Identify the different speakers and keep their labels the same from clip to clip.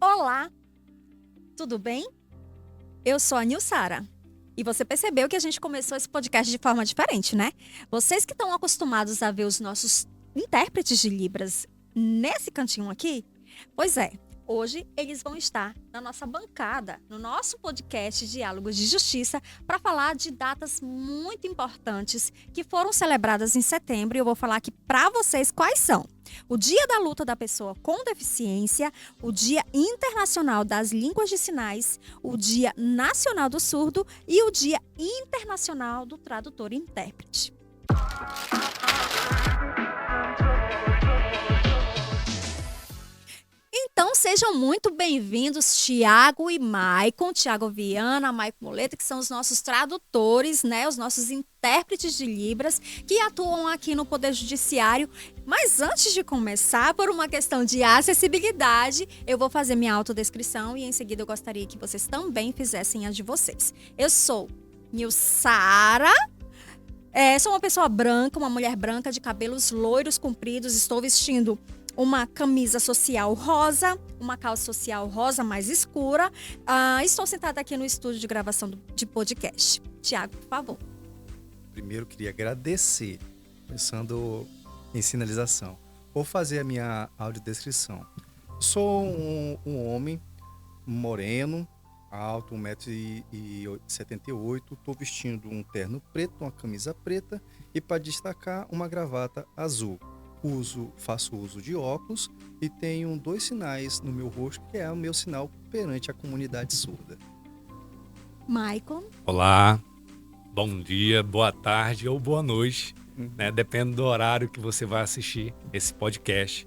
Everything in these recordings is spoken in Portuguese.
Speaker 1: Olá, tudo bem? Eu sou a Nilsara. E você percebeu que a gente começou esse podcast de forma diferente, né? Vocês que estão acostumados a ver os nossos intérpretes de Libras nesse cantinho aqui, pois é, hoje eles vão estar na nossa bancada, no nosso podcast Diálogos de Justiça, para falar de datas muito importantes que foram celebradas em setembro. E eu vou falar aqui para vocês quais são. O Dia da Luta da Pessoa com Deficiência, o Dia Internacional das Línguas de Sinais, o Dia Nacional do Surdo e o Dia Internacional do Tradutor e Intérprete. Então, sejam muito bem-vindos, Tiago e Maicon, Tiago Viana, Maicon Moleta, que são os nossos tradutores, né, os nossos intérpretes de Libras, que atuam aqui no Poder Judiciário. Mas antes de começar, por uma questão de acessibilidade, eu vou fazer minha autodescrição e em seguida eu gostaria que vocês também fizessem as de vocês. Eu sou Nilsara. Sou uma pessoa branca, uma mulher branca de cabelos loiros compridos, estou vestindo uma camisa social rosa, uma calça social rosa mais escura. Estou sentada aqui no estúdio de gravação de podcast. Tiago, por favor.
Speaker 2: Primeiro, queria agradecer, começando em sinalização. Vou fazer a minha audiodescrição. Sou um homem moreno, alto, 1,78 m. Estou vestindo um terno preto, uma camisa preta e, para destacar, uma gravata azul. Faço uso de óculos e tenho 2 sinais no meu rosto, que é o meu sinal perante a comunidade surda.
Speaker 1: Maicon.
Speaker 3: Olá, bom dia, boa tarde ou boa noite, né? Depende do horário que você vai assistir esse podcast.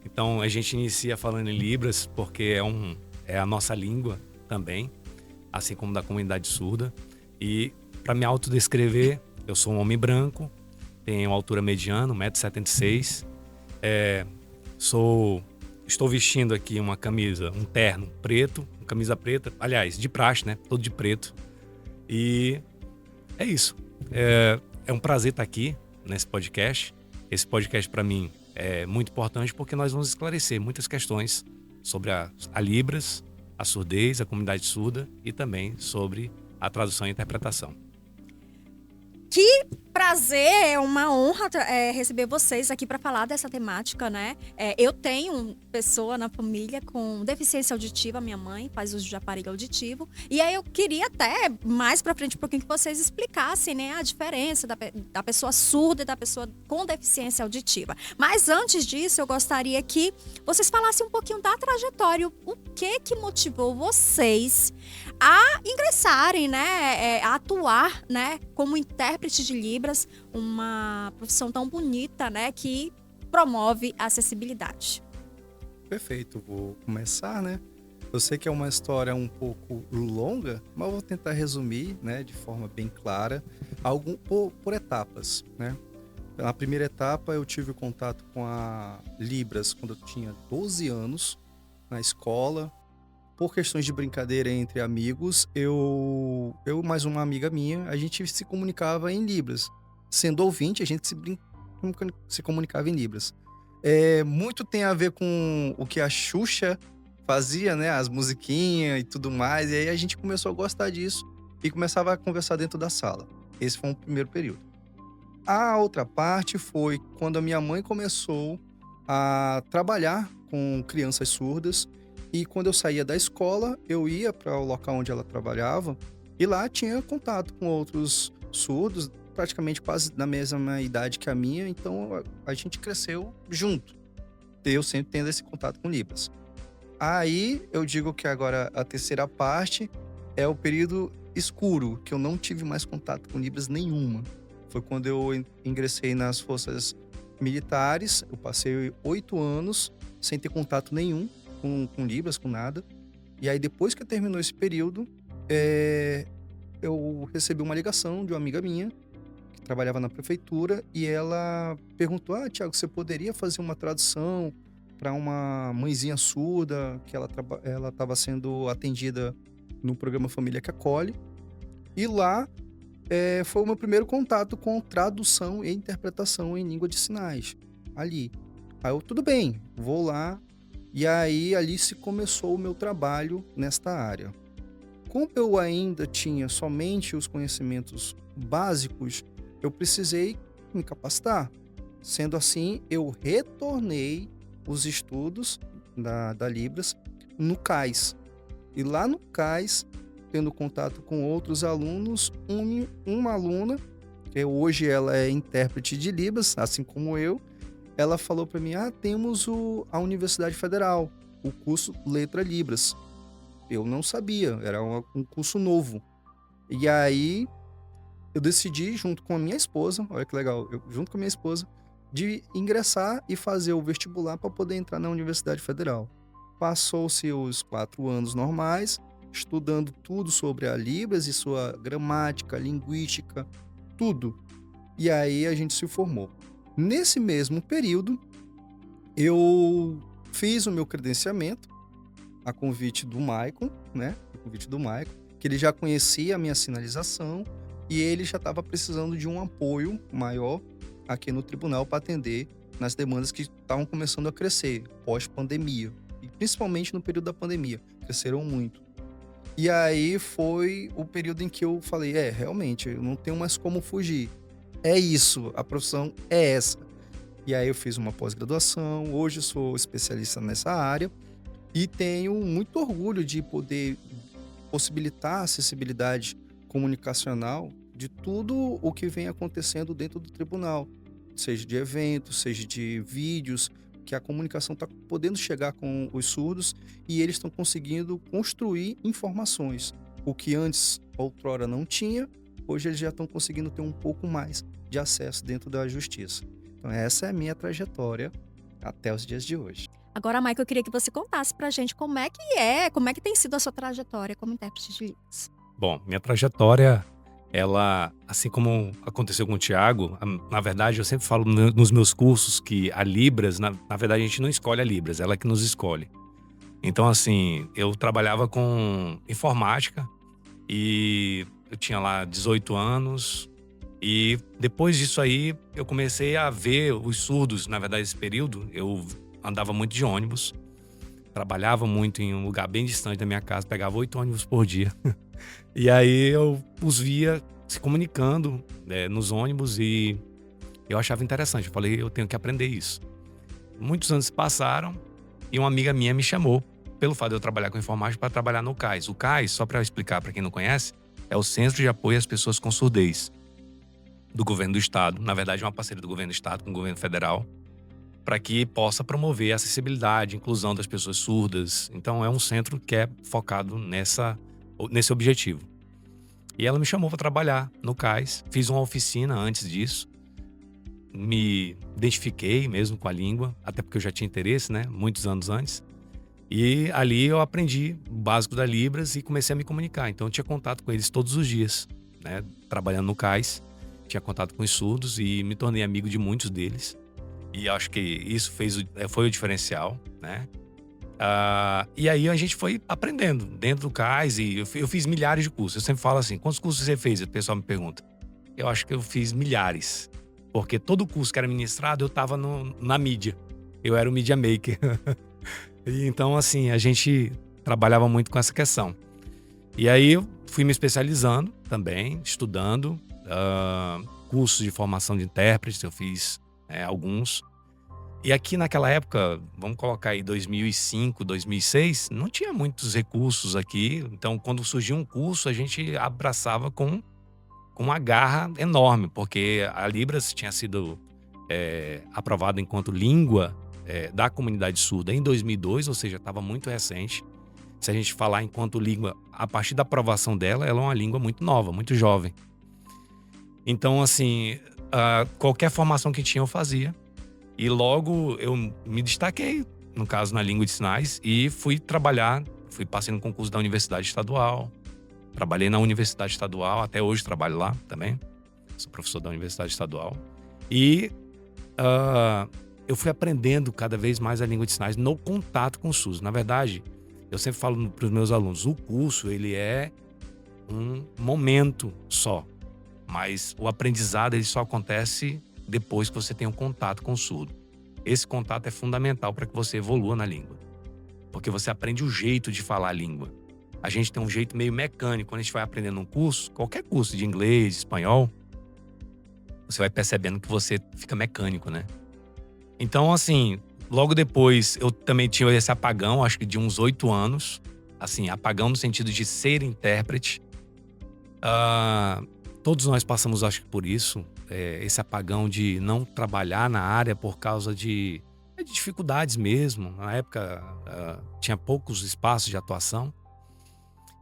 Speaker 3: Então, a gente inicia falando em Libras porque é a nossa língua também, assim como da comunidade surda. E para me autodescrever, eu sou um homem branco, tenho altura mediana, 1,76 m. Estou vestindo aqui uma camisa, um terno preto, uma camisa preta, aliás, de praxe, né? Todo de preto. E é isso. É um prazer estar aqui nesse podcast. Esse podcast, para mim, é muito importante porque nós vamos esclarecer muitas questões sobre a Libras, a surdez, a comunidade surda e também sobre a tradução e interpretação.
Speaker 1: Que prazer, é uma honra receber vocês aqui para falar dessa temática, né? Eu tenho uma pessoa na família com deficiência auditiva, minha mãe faz uso de aparelho auditivo, e aí eu queria até mais para frente um pouquinho que vocês explicassem, né, a diferença da pessoa surda e da pessoa com deficiência auditiva. Mas antes disso, eu gostaria que vocês falassem um pouquinho da trajetória, o que motivou vocês a ingressarem, né, a atuar, né, como intérprete de Libras, uma profissão tão bonita, né, que promove a acessibilidade.
Speaker 2: Perfeito, vou começar, né? Eu sei que é uma história um pouco longa, mas vou tentar resumir, né, de forma bem clara, por etapas, né? Na primeira etapa, eu tive contato com a Libras quando eu tinha 12 anos, na escola. Por questões de brincadeira entre amigos, eu mais uma amiga minha, a gente se comunicava em Libras. Sendo ouvinte, a gente se comunicava em Libras. Muito tem a ver com o que a Xuxa fazia, né? As musiquinhas e tudo mais. E aí a gente começou a gostar disso e começava a conversar dentro da sala. Esse foi o primeiro período. A outra parte foi quando a minha mãe começou a trabalhar com crianças surdas. E quando eu saía da escola, eu ia para o local onde ela trabalhava e lá tinha contato com outros surdos, praticamente quase na mesma idade que a minha, então a gente cresceu junto. Eu sempre tendo esse contato com Libras. Aí eu digo que agora a terceira parte é o período escuro, que eu não tive mais contato com Libras nenhuma. Foi quando eu ingressei nas forças militares, eu passei 8 anos sem ter contato nenhum com Libras, com nada. E aí, depois que terminou esse período, eu recebi uma ligação de uma amiga minha, que trabalhava na prefeitura, e ela perguntou: Tiago, você poderia fazer uma tradução para uma mãezinha surda, que ela estava sendo atendida no programa Família que Acolhe. E lá foi o meu primeiro contato com tradução e interpretação em língua de sinais, ali. Aí eu, tudo bem, vou lá. E aí, ali se começou o meu trabalho nesta área. Como eu ainda tinha somente os conhecimentos básicos, eu precisei me capacitar. Sendo assim, eu retornei os estudos da Libras no CAIS. E lá no CAIS, tendo contato com outros alunos, uma aluna, que hoje ela é intérprete de Libras, assim como eu, ela falou para mim, temos a Universidade Federal, o curso Letra Libras. Eu não sabia, era um curso novo. E aí, eu decidi, junto com a minha esposa, olha que legal, junto com a minha esposa, de ingressar e fazer o vestibular para poder entrar na Universidade Federal. Passou-se os 4 anos normais, estudando tudo sobre a Libras e sua gramática, linguística, tudo. E aí a gente se formou. Nesse mesmo período, eu fiz o meu credenciamento, a convite do Maicon, né? A convite do Maicon, que ele já conhecia a minha sinalização e ele já estava precisando de um apoio maior aqui no tribunal para atender nas demandas que estavam começando a crescer pós-pandemia. E principalmente no período da pandemia, cresceram muito. E aí foi o período em que eu falei, realmente, eu não tenho mais como fugir. É isso, a profissão é essa. E aí eu fiz uma pós-graduação, hoje eu sou especialista nessa área e tenho muito orgulho de poder possibilitar a acessibilidade comunicacional de tudo o que vem acontecendo dentro do tribunal, seja de eventos, seja de vídeos, que a comunicação está podendo chegar com os surdos e eles estão conseguindo construir informações. O que antes, outrora, não tinha, hoje eles já estão conseguindo ter um pouco mais de acesso dentro da justiça. Então essa é a minha trajetória até os dias de hoje.
Speaker 1: Agora, Michael, eu queria que você contasse pra gente como é que tem sido a sua trajetória como intérprete de Libras.
Speaker 3: Bom, minha trajetória, ela, assim como aconteceu com o Thiago, na verdade eu sempre falo nos meus cursos que a Libras, na verdade a gente não escolhe a Libras, ela é que nos escolhe. Então assim, eu trabalhava com informática e eu tinha lá 18 anos e depois disso aí eu comecei a ver os surdos, na verdade esse período eu andava muito de ônibus, trabalhava muito em um lugar bem distante da minha casa, pegava 8 ônibus por dia. E aí eu os via se comunicando nos ônibus e eu achava interessante. Eu falei, eu tenho que aprender isso. Muitos anos se passaram e uma amiga minha me chamou, pelo fato de eu trabalhar com informática, para trabalhar no CAIS. O CAIS, só para explicar para quem não conhece, é o Centro de Apoio às Pessoas com Surdez do Governo do Estado. Na verdade, é uma parceria do Governo do Estado com o Governo Federal, para que possa promover a acessibilidade, inclusão das pessoas surdas. Então, é um centro que é focado nesse objetivo. E ela me chamou para trabalhar no CAIS. Fiz uma oficina antes disso. Me identifiquei mesmo com a língua, até porque eu já tinha interesse, né? Muitos anos antes. E ali eu aprendi o básico da Libras e comecei a me comunicar. Então, eu tinha contato com eles todos os dias, né? Trabalhando no CAIS. Tinha contato com os surdos e me tornei amigo de muitos deles. E acho que isso foi o diferencial, né? E aí a gente foi aprendendo dentro do CAIS e eu fiz milhares de cursos. Eu sempre falo assim, quantos cursos você fez? O pessoal me pergunta. Eu acho que eu fiz milhares. Porque todo curso que era ministrado, eu estava na mídia. Eu era o media maker. E então, assim, a gente trabalhava muito com essa questão. E aí eu fui me especializando também, estudando. Cursos de formação de intérpretes, eu fiz alguns. E aqui naquela época, vamos colocar aí 2005, 2006, não tinha muitos recursos aqui. Então, quando surgia um curso, a gente abraçava com uma garra enorme, porque a Libras tinha sido aprovada enquanto língua da comunidade surda em 2002, ou seja, estava muito recente. Se a gente falar enquanto língua, a partir da aprovação dela, ela é uma língua muito nova, muito jovem. Então, assim, qualquer formação que tinha eu fazia. E logo eu me destaquei, no caso, na língua de sinais, e passei no concurso da Universidade Estadual. Trabalhei na Universidade Estadual, até hoje trabalho lá também. Sou professor da Universidade Estadual. E eu fui aprendendo cada vez mais a língua de sinais no contato com os surdos. Na verdade, eu sempre falo para os meus alunos, o curso ele é um momento só. Mas o aprendizado ele só acontece depois que você tem um contato com o surdo. Esse contato é fundamental para que você evolua na língua. porque você aprende o jeito de falar a língua. A gente tem um jeito meio mecânico. Quando a gente vai aprendendo um curso, qualquer curso de inglês, espanhol, você vai percebendo que você fica mecânico, né? Então, assim, logo depois eu também tinha esse apagão, acho que de uns 8 anos. Assim, apagão no sentido de ser intérprete. Todos nós passamos, acho que por isso, esse apagão de não trabalhar na área por causa de dificuldades mesmo. Na época, tinha poucos espaços de atuação.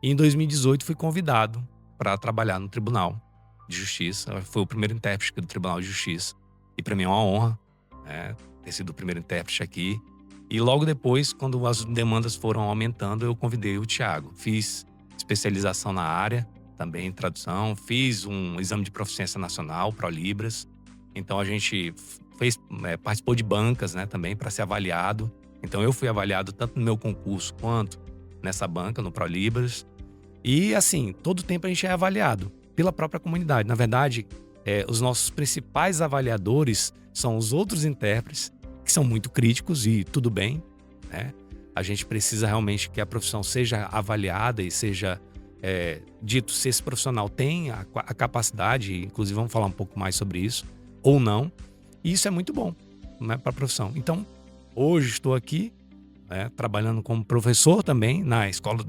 Speaker 3: E em 2018 fui convidado para trabalhar no Tribunal de Justiça. Foi o primeiro intérprete do Tribunal de Justiça. E para mim é uma honra, né, ter sido o primeiro intérprete aqui. E logo depois, quando as demandas foram aumentando, eu convidei o Thiago. Fiz especialização na área, também em tradução. Fiz um exame de proficiência nacional, ProLibras. Então a gente participou de bancas, né, também para ser avaliado. Então eu fui avaliado tanto no meu concurso quanto nessa banca, no ProLibras. E assim, todo tempo a gente é avaliado pela própria comunidade. Na verdade, os nossos principais avaliadores são os outros intérpretes, que são muito críticos e tudo bem, né? A gente precisa realmente que a profissão seja avaliada e seja dito se esse profissional tem a capacidade, inclusive vamos falar um pouco mais sobre isso, ou não. E isso é muito bom, né, para a profissão. Então, hoje estou aqui, né, trabalhando como professor também na Escola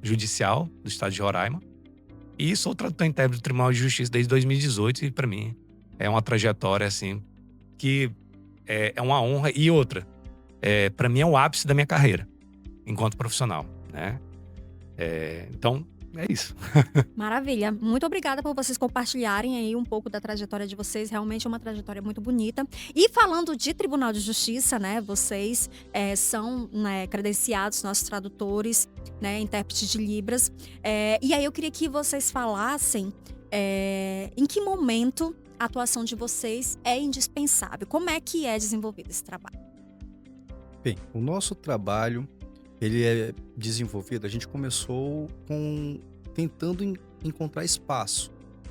Speaker 3: Judicial do Estado de Roraima. E sou tradutor intérprete do Tribunal de Justiça desde 2018 e para mim é uma trajetória assim que é uma honra. E outra, para mim é o ápice da minha carreira enquanto profissional, né? Então, é isso.
Speaker 1: Maravilha. Muito obrigada por vocês compartilharem aí um pouco da trajetória de vocês. Realmente é uma trajetória muito bonita. E falando de Tribunal de Justiça, né? Vocês são, né, credenciados, nossos tradutores, né? Intérpretes de Libras. E aí eu queria que vocês falassem em que momento a atuação de vocês é indispensável. Como é que é desenvolvido esse trabalho?
Speaker 2: Bem, o nosso trabalho, ele é desenvolvido, a gente começou tentando encontrar espaço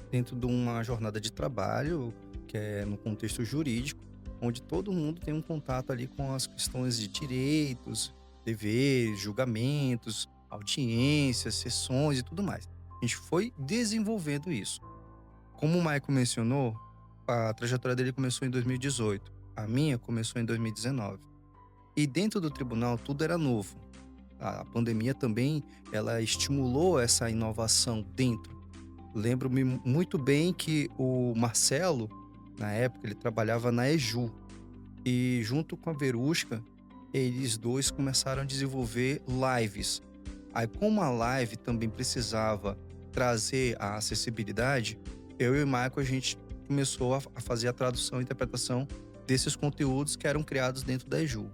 Speaker 2: dentro de uma jornada de trabalho, que é no contexto jurídico, onde todo mundo tem um contato ali com as questões de direitos, deveres, julgamentos, audiências, sessões e tudo mais. A gente foi desenvolvendo isso. Como o Maicon mencionou, a trajetória dele começou em 2018, a minha começou em 2019. E dentro do tribunal tudo era novo. A pandemia também, ela estimulou essa inovação dentro. Lembro-me muito bem que o Marcelo, na época, ele trabalhava na EJU. E junto com a Verusca, eles dois começaram a desenvolver lives. Aí, como a live também precisava trazer a acessibilidade, eu e o Michael, a gente começou a fazer a tradução e interpretação desses conteúdos que eram criados dentro da EJU.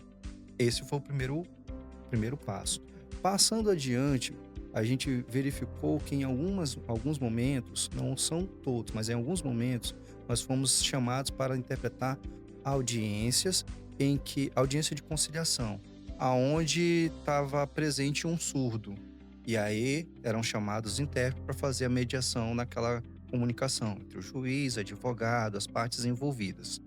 Speaker 2: Esse foi o primeiro passo. Passando adiante, a gente verificou que em alguns momentos, não são todos, mas em alguns momentos, nós fomos chamados para interpretar audiência de conciliação, aonde estava presente um surdo. E aí eram chamados intérpretes para fazer a mediação naquela comunicação entre o juiz, advogado, as partes envolvidas.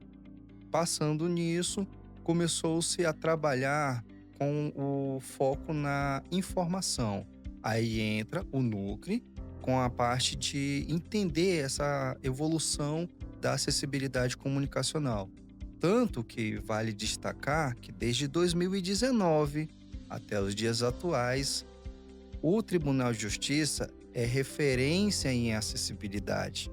Speaker 2: Passando nisso, começou-se a trabalhar com o foco na informação. Aí entra o NUCRE com a parte de entender essa evolução da acessibilidade comunicacional. Tanto que vale destacar que desde 2019 até os dias atuais, o Tribunal de Justiça é referência em acessibilidade.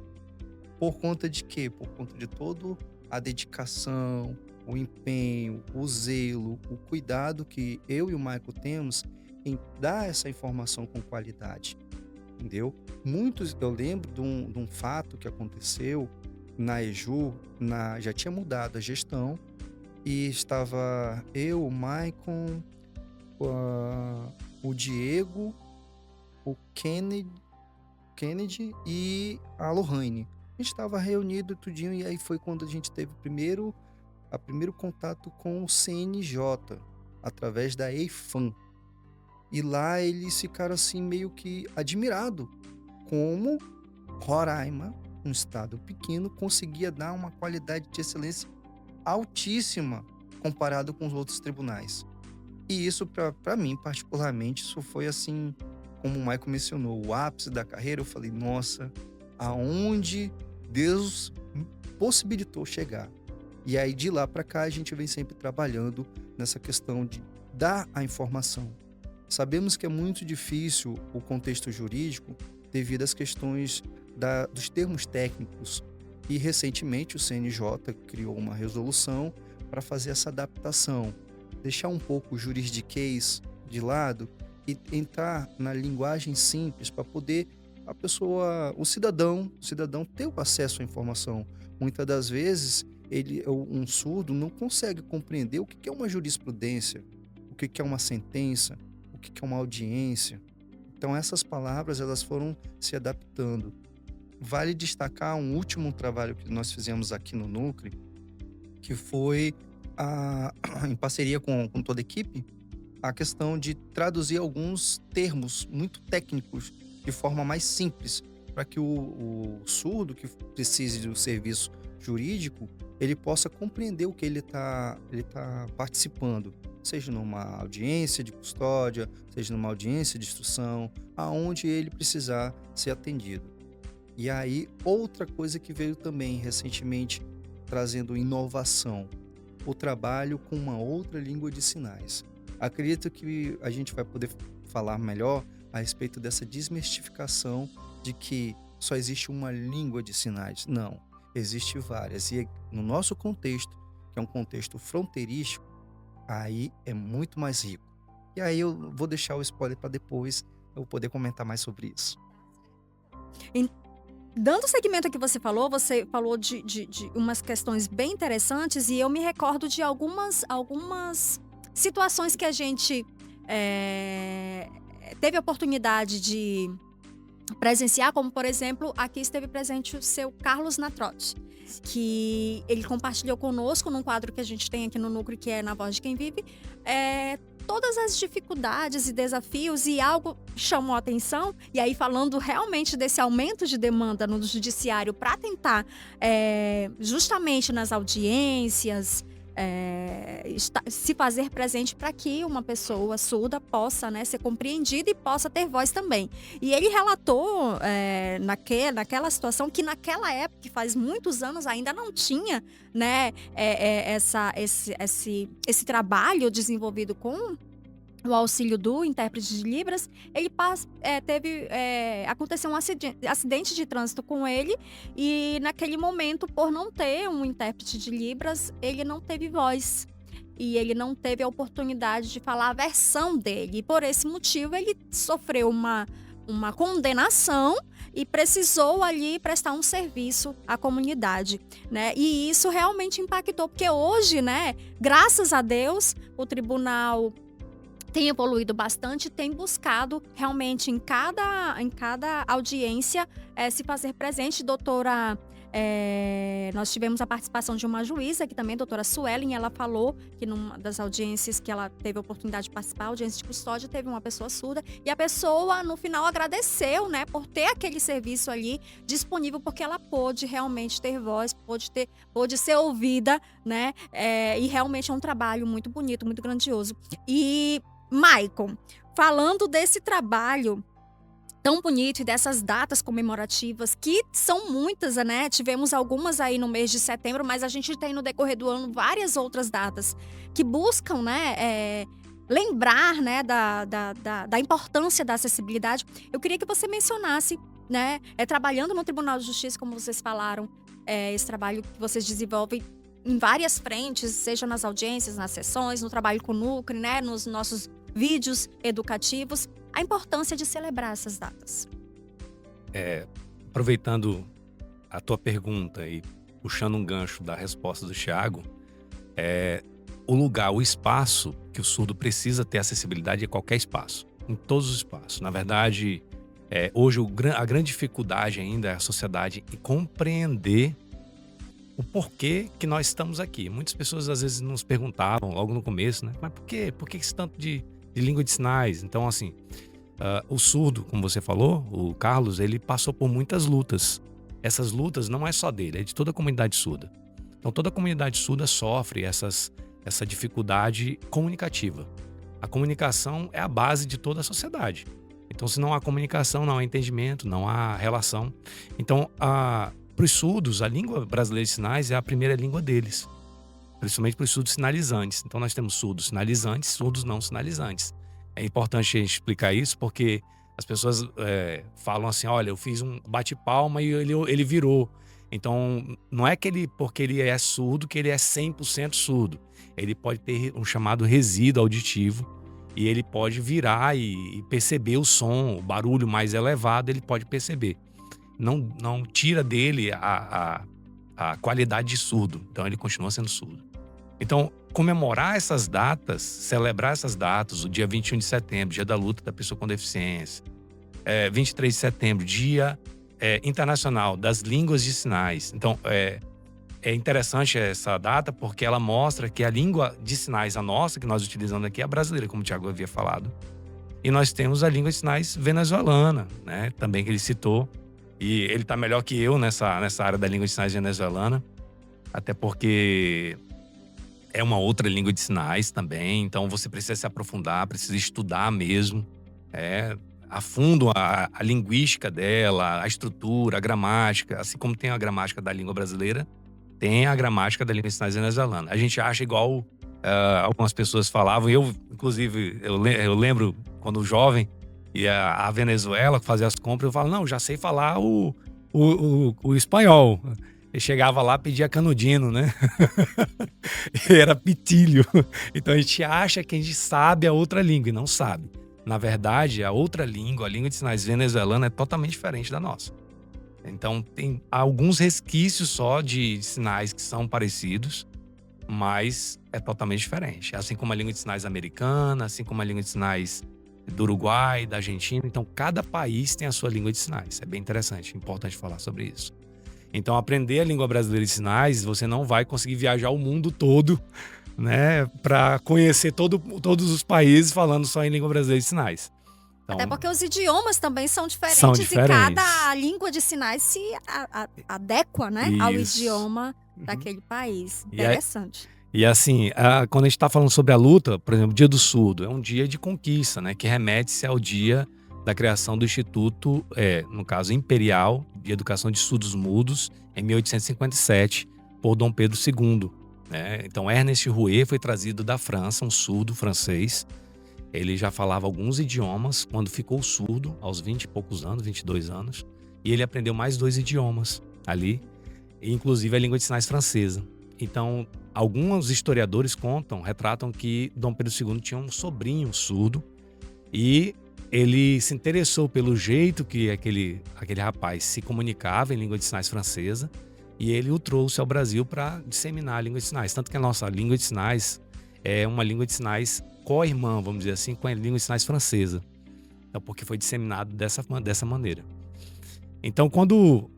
Speaker 2: Por conta de quê? Por conta de toda a dedicação, o empenho, o zelo, o cuidado que eu e o Michael temos em dar essa informação com qualidade, entendeu? Eu lembro de um fato que aconteceu na EJU, já tinha mudado a gestão e estava eu, o Michael, o Diego, o Kennedy e a Lohane. A gente estava reunido tudinho e aí foi quando a gente teve o primeiro contato com o CNJ, através da EIFAM. E lá eles ficaram assim meio que admirados como Roraima, um estado pequeno, conseguia dar uma qualidade de excelência altíssima comparado com os outros tribunais. E isso, para mim, particularmente, isso foi assim, como o Michael mencionou, o ápice da carreira. Eu falei, nossa, aonde Deus possibilitou chegar. E aí, de lá para cá, a gente vem sempre trabalhando nessa questão de dar a informação. Sabemos que é muito difícil o contexto jurídico devido às questões dos termos técnicos. E, recentemente, o CNJ criou uma resolução para fazer essa adaptação, deixar um pouco o juridiquês de lado e entrar na linguagem simples para poder a pessoa, o cidadão ter o acesso à informação. Muitas das vezes, um surdo não consegue compreender o que é uma jurisprudência, o que é uma sentença, o que é uma audiência. Então, essas palavras elas foram se adaptando. Vale destacar um último trabalho que nós fizemos aqui no Núcleo, que foi, em parceria com toda a equipe, a questão de traduzir alguns termos muito técnicos de forma mais simples, para que o surdo que precise do serviço jurídico, ele possa compreender o que ele tá participando, seja numa audiência de custódia, seja numa audiência de instrução, aonde ele precisar ser atendido. E aí, outra coisa que veio também recentemente, trazendo inovação, o trabalho com uma outra língua de sinais. Acredito que a gente vai poder falar melhor a respeito dessa desmistificação de que só existe uma língua de sinais. Não, existe várias. E no nosso contexto, que é um contexto fronteiriço, aí é muito mais rico. E aí eu vou deixar o spoiler para depois eu poder comentar mais sobre isso.
Speaker 1: Dando seguimento ao que você falou de umas questões bem interessantes e eu me recordo de algumas situações que a gente teve a oportunidade de presenciar, como, por exemplo, aqui esteve presente o seu Carlos Natrotti, que ele compartilhou conosco num quadro que a gente tem aqui no Núcleo, que é Na Voz de Quem Vive, todas as dificuldades e desafios, e algo chamou a atenção, e aí falando realmente desse aumento de demanda no judiciário para tentar, justamente nas audiências, se fazer presente para que uma pessoa surda possa, né, ser compreendida e possa ter voz também. E ele relatou naquela situação que naquela época, que faz muitos anos, ainda não tinha, né, esse trabalho desenvolvido com o auxílio do intérprete de Libras. Ele aconteceu um acidente de trânsito com ele, e naquele momento, por não ter um intérprete de Libras, ele não teve voz. E ele não teve a oportunidade de falar a versão dele. E por esse motivo, ele sofreu uma condenação e precisou ali prestar um serviço à comunidade, né? E isso realmente impactou, porque hoje, né, graças a Deus, o tribunal tem evoluído bastante, tem buscado realmente em cada audiência se fazer presente. Doutora, nós tivemos a participação de uma juíza, que também, doutora Suelen, ela falou que numa das audiências que ela teve a oportunidade de participar, audiência de custódia, teve uma pessoa surda, e a pessoa, no final, agradeceu, né, por ter aquele serviço ali disponível, porque ela pôde realmente ter voz, pôde ser ouvida, né, e realmente é um trabalho muito bonito, muito grandioso. E Michael, falando desse trabalho tão bonito e dessas datas comemorativas, que são muitas, né? Tivemos algumas aí no mês de setembro, mas a gente tem no decorrer do ano várias outras datas que buscam, né, lembrar, né, da importância da acessibilidade. Eu queria que você mencionasse, né, trabalhando no Tribunal de Justiça, como vocês falaram, esse trabalho que vocês desenvolvem em várias frentes, seja nas audiências, nas sessões, no trabalho com o Núcleo, né, nos nossos vídeos educativos, a importância de celebrar essas datas.
Speaker 3: Aproveitando a tua pergunta e puxando um gancho da resposta do Thiago, o lugar, o espaço que o surdo precisa ter acessibilidade é qualquer espaço, em todos os espaços. Na verdade, hoje a grande dificuldade ainda é a sociedade em compreender o porquê que nós estamos aqui. Muitas pessoas às vezes nos perguntavam logo no começo, né? Mas por quê? Por que esse tanto de língua de sinais? Então, assim, o surdo, como você falou, o Carlos, ele passou por muitas lutas. Essas lutas não é só dele, é de toda a comunidade surda. Então, toda a comunidade surda sofre essa dificuldade comunicativa. A comunicação é a base de toda a sociedade. Então, se não há comunicação, não há entendimento, não há relação. Então, para os surdos, a língua brasileira de sinais é a primeira língua deles, principalmente para os surdos sinalizantes. Então, nós temos surdos sinalizantes, surdos não sinalizantes. É importante a gente explicar isso porque as pessoas falam assim, olha, eu fiz um bate-palma e ele virou. Então, não é que porque ele é surdo, que ele é 100% surdo. Ele pode ter um chamado resíduo auditivo e ele pode virar e perceber o som, o barulho mais elevado, ele pode perceber. Não tira dele a qualidade de surdo. Então, ele continua sendo surdo. Então, comemorar essas datas, celebrar essas datas, o dia 21 de setembro, dia da luta da pessoa com deficiência, 23 de setembro, dia internacional das línguas de sinais. Então, é interessante essa data porque ela mostra que a língua de sinais, a nossa, que nós utilizamos aqui, é a brasileira, como o Thiago havia falado. E nós temos a língua de sinais venezuelana, né? Também que ele citou. E ele está melhor que eu nessa área da língua de sinais venezuelana. Até porque é uma outra língua de sinais também. Então você precisa se aprofundar, precisa estudar mesmo. A fundo a linguística dela, a estrutura, a gramática. Assim como tem a gramática da língua brasileira, tem a gramática da língua de sinais venezuelana. A gente acha igual algumas pessoas falavam. Inclusive, eu lembro quando jovem, ia à Venezuela fazer as compras, eu falo, não, já sei falar o espanhol. Eu chegava lá, pedia canudino, né? Era pitilho. Então a gente acha que a gente sabe a outra língua e não sabe. Na verdade, a outra língua, a língua de sinais venezuelana, é totalmente diferente da nossa. Então tem alguns resquícios só de sinais que são parecidos, mas é totalmente diferente. Assim como a língua de sinais americana, assim como a língua de sinais do Uruguai, da Argentina. Então cada país tem a sua língua de sinais. É bem interessante, importante falar sobre isso. Então aprender a língua brasileira de sinais, você não vai conseguir viajar o mundo todo, né, para conhecer todos os países falando só em língua brasileira de sinais. Então,
Speaker 1: até porque os idiomas também são diferentes. E cada língua de sinais se adequa, né, ao idioma daquele país. Interessante.
Speaker 3: E assim, quando a gente está falando sobre a luta, por exemplo, o Dia do Surdo, é um dia de conquista, né, que remete-se ao dia da criação do Instituto, no caso, Imperial de Educação de Surdos Mudos, em 1857, por Dom Pedro II. Né? Então, Ernest Rouet foi trazido da França, um surdo francês. Ele já falava alguns idiomas quando ficou surdo, aos 20 e poucos anos, 22 anos. E ele aprendeu mais 2 idiomas ali, inclusive a língua de sinais francesa. Então, alguns historiadores retratam que Dom Pedro II tinha um sobrinho surdo e ele se interessou pelo jeito que aquele rapaz se comunicava em língua de sinais francesa e ele o trouxe ao Brasil para disseminar a língua de sinais. Tanto que a nossa língua de sinais é uma língua de sinais co-irmã, vamos dizer assim, com a língua de sinais francesa. Então, porque foi disseminado dessa maneira. Então, quando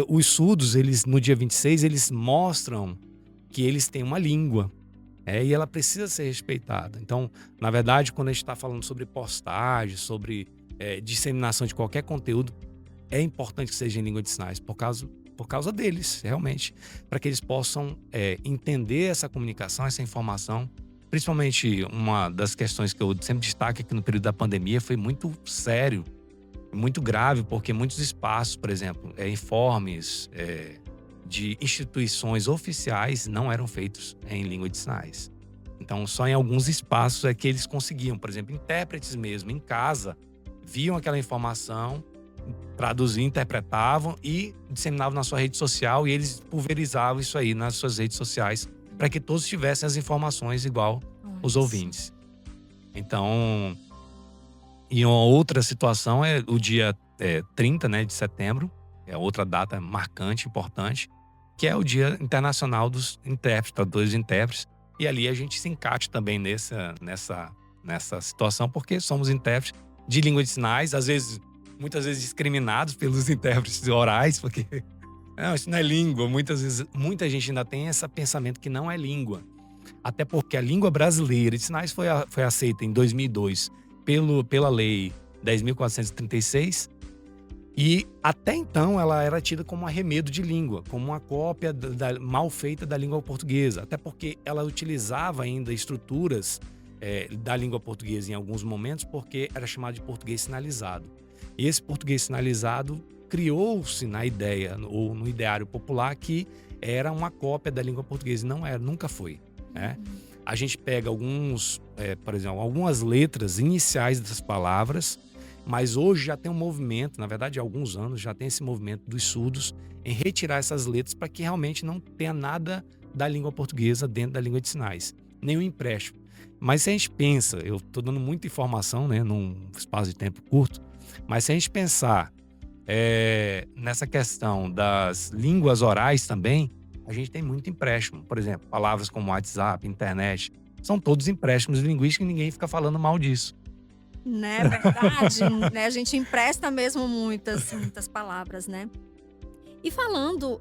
Speaker 3: os surdos, no dia 26, eles mostram que eles têm uma língua. E ela precisa ser respeitada. Então, na verdade, quando a gente está falando sobre postagem, sobre disseminação de qualquer conteúdo, é importante que seja em língua de sinais, por causa deles, realmente. Para que eles possam entender essa comunicação, essa informação. Principalmente, uma das questões que eu sempre destaco aqui no período da pandemia foi muito sério, muito grave, porque muitos espaços, por exemplo, informes de instituições oficiais não eram feitos em língua de sinais. Então, só em alguns espaços é que eles conseguiam. Por exemplo, intérpretes mesmo, em casa, viam aquela informação, traduziam, interpretavam e disseminavam na sua rede social e eles pulverizavam isso aí nas suas redes sociais para que todos tivessem as informações igual os ouvintes. Então, e uma outra situação é o dia 30, né, de setembro, é outra data marcante, importante, que é o Dia Internacional dos Intérpretes, tradutores e intérpretes. E ali a gente se encaixa também nessa situação, porque somos intérpretes de língua de sinais, muitas vezes discriminados pelos intérpretes orais, porque isso não é língua. Muitas vezes, muita gente ainda tem esse pensamento que não é língua. Até porque a língua brasileira de sinais foi aceita em 2002 pela Lei 10.436, e até então ela era tida como um arremedo de língua, como uma cópia mal feita da língua portuguesa, até porque ela utilizava ainda estruturas da língua portuguesa em alguns momentos, porque era chamado de português sinalizado. E esse português sinalizado criou-se na ideia, ou no ideário popular, que era uma cópia da língua portuguesa. Não era, nunca foi, né? A gente pega por exemplo, algumas letras iniciais das palavras, mas hoje já tem um movimento, na verdade há alguns anos já tem esse movimento dos surdos em retirar essas letras para que realmente não tenha nada da língua portuguesa dentro da língua de sinais, nenhum empréstimo. Mas se a gente pensa, eu estou dando muita informação, né, num espaço de tempo curto, mas se a gente pensar nessa questão das línguas orais também, a gente tem muito empréstimo. Por exemplo, palavras como WhatsApp, internet, são todos empréstimos linguísticos e ninguém fica falando mal disso.
Speaker 1: Né, verdade, né? A gente empresta mesmo muitas palavras, né? E falando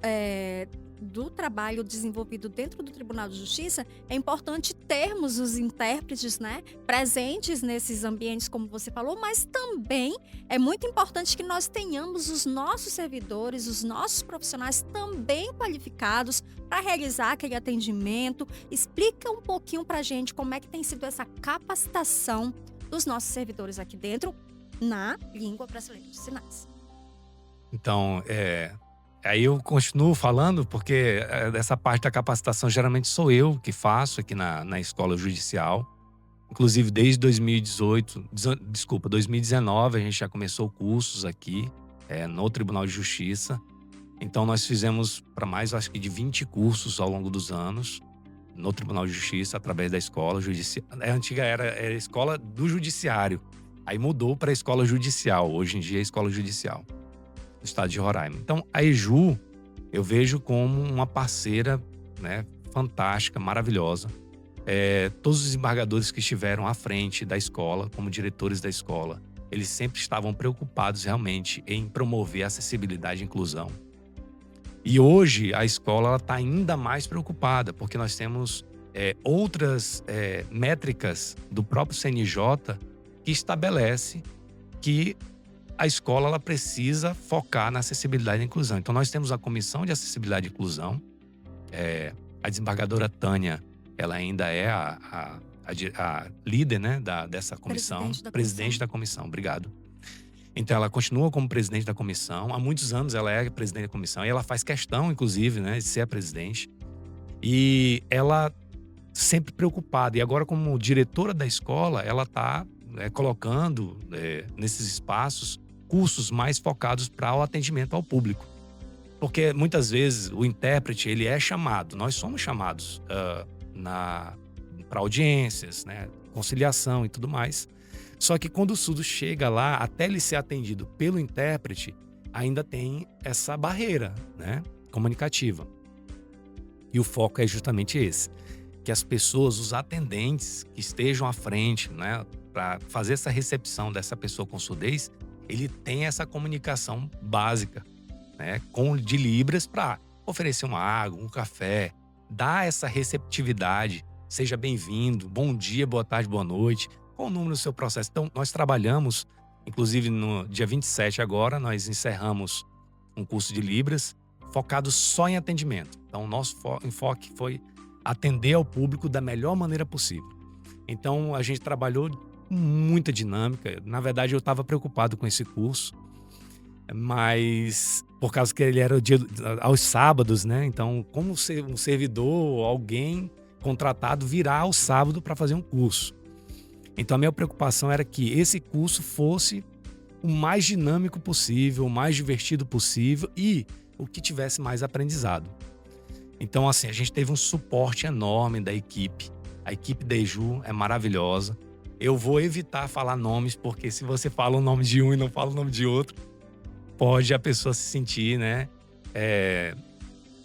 Speaker 1: do trabalho desenvolvido dentro do Tribunal de Justiça, é importante termos os intérpretes, né, presentes nesses ambientes, como você falou, mas também é muito importante que nós tenhamos os nossos servidores, os nossos profissionais também qualificados para realizar aquele atendimento. Explica um pouquinho para a gente como é que tem sido essa capacitação dos nossos servidores aqui dentro na língua brasileira de sinais.
Speaker 3: Então, aí eu continuo falando, porque essa parte da capacitação geralmente sou eu que faço aqui na escola judicial. Inclusive, desde 2019, a gente já começou cursos aqui no Tribunal de Justiça. Então, nós fizemos para mais, acho que de 20 cursos ao longo dos anos no Tribunal de Justiça, através da escola judicial. A antiga era a escola do judiciário. Aí mudou para a escola judicial. Hoje em dia é a escola judicial do estado de Roraima. Então, a EJU eu vejo como uma parceira, né, fantástica, maravilhosa. Todos os desembargadores que estiveram à frente da escola, como diretores da escola, eles sempre estavam preocupados realmente em promover a acessibilidade e inclusão. E hoje a escola está ainda mais preocupada, porque nós temos outras métricas do próprio CNJ que estabelece que a escola ela precisa focar na acessibilidade e inclusão. Então nós temos a Comissão de Acessibilidade e Inclusão. A desembargadora Tânia, ela ainda é a líder, né, dessa comissão, presidente da comissão. Obrigado. Então, ela continua como presidente da comissão. Há muitos anos ela é presidente da comissão. E ela faz questão, inclusive, né, de ser a presidente. E ela sempre preocupada. E agora, como diretora da escola, ela está colocando nesses espaços cursos mais focados para o atendimento ao público. Porque, muitas vezes, o intérprete ele é chamado. Nós somos chamados para audiências, né, conciliação e tudo mais. Só que quando o surdo chega lá, até ele ser atendido pelo intérprete, ainda tem essa barreira, né, comunicativa. E o foco é justamente esse, que as pessoas, os atendentes que estejam à frente, né, para fazer essa recepção dessa pessoa com surdez, ele tem essa comunicação básica, né, de Libras para oferecer uma água, um café, dar essa receptividade, seja bem-vindo, bom dia, boa tarde, boa noite. Qual o número do seu processo? Então, nós trabalhamos, inclusive no dia 27 agora, nós encerramos um curso de Libras focado só em atendimento. Então, o nosso enfoque foi atender ao público da melhor maneira possível. Então, a gente trabalhou com muita dinâmica. Na verdade, eu estava preocupado com esse curso, mas por causa que ele era aos sábados, né? Então, como um servidor, alguém contratado virá ao sábado para fazer um curso. Então, a minha preocupação era que esse curso fosse o mais dinâmico possível, o mais divertido possível e o que tivesse mais aprendizado. Então, assim, a gente teve um suporte enorme da equipe. A equipe da EJU é maravilhosa. Eu vou evitar falar nomes, porque se você fala o nome de um e não fala o nome de outro, pode a pessoa se sentir, né,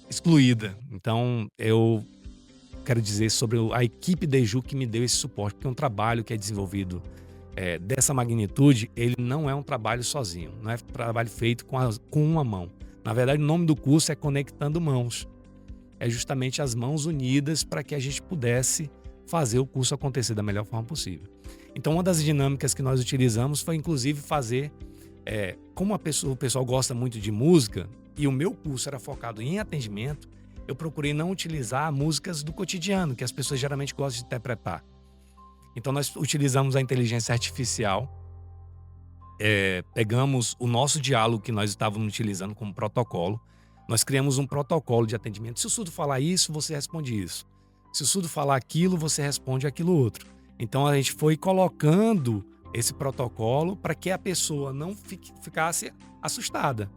Speaker 3: excluída. Então, eu quero dizer sobre a equipe da EJU que me deu esse suporte, porque um trabalho que é desenvolvido dessa magnitude, ele não é um trabalho sozinho, não é um trabalho feito com uma mão. Na verdade, o nome do curso é Conectando Mãos. É justamente as mãos unidas para que a gente pudesse fazer o curso acontecer da melhor forma possível. Então, uma das dinâmicas que nós utilizamos foi, inclusive, fazer... como o pessoal gosta muito de música, e o meu curso era focado em atendimento, eu procurei não utilizar músicas do cotidiano, que as pessoas geralmente gostam de interpretar. Então nós utilizamos a inteligência artificial, pegamos o nosso diálogo que nós estávamos utilizando como protocolo, nós criamos um protocolo de atendimento. Se o surdo falar isso, você responde isso. Se o surdo falar aquilo, você responde aquilo outro. Então a gente foi colocando esse protocolo para que a pessoa não ficasse assustada.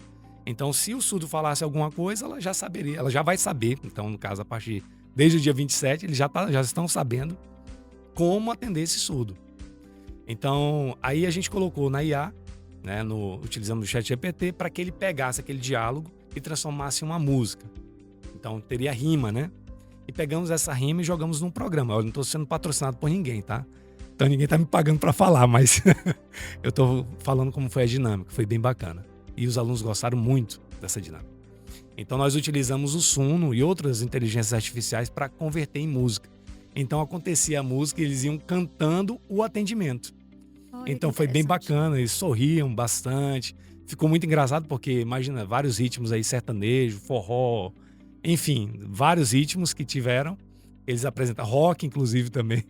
Speaker 3: Então, se o surdo falasse alguma coisa, ela já saberia, ela já vai saber. Então, no caso, desde o dia 27, eles já estão sabendo como atender esse surdo. Então, aí a gente colocou na IA, né, utilizando o ChatGPT, para que ele pegasse aquele diálogo e transformasse em uma música. Então, teria rima, né? E pegamos essa rima e jogamos num programa. Eu não estou sendo patrocinado por ninguém, tá? Então, ninguém está me pagando para falar, mas eu estou falando como foi a dinâmica. Foi bem bacana. E os alunos gostaram muito dessa dinâmica. Então, nós utilizamos o Suno e outras inteligências artificiais para converter em música. Então, acontecia a música e eles iam cantando o atendimento.
Speaker 1: Olha,
Speaker 3: então, foi bem bacana. Eles sorriam bastante. Ficou muito engraçado porque, imagina, vários ritmos aí, sertanejo, forró, enfim, vários ritmos que tiveram. Eles apresentaram rock, inclusive, também.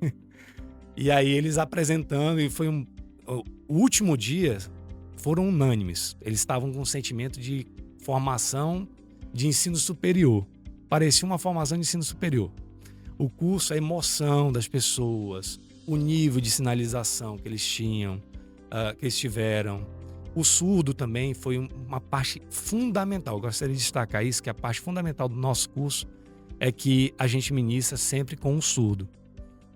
Speaker 3: E aí, eles apresentando, e foi o último dia, foram unânimes. Eles estavam com um sentimento de formação de ensino superior. Parecia uma formação de ensino superior. O curso, a emoção das pessoas, o nível de sinalização que eles tinham, que eles tiveram. O surdo também foi uma parte fundamental. Eu gostaria de destacar isso, que a parte fundamental do nosso curso é que a gente ministra sempre com um surdo,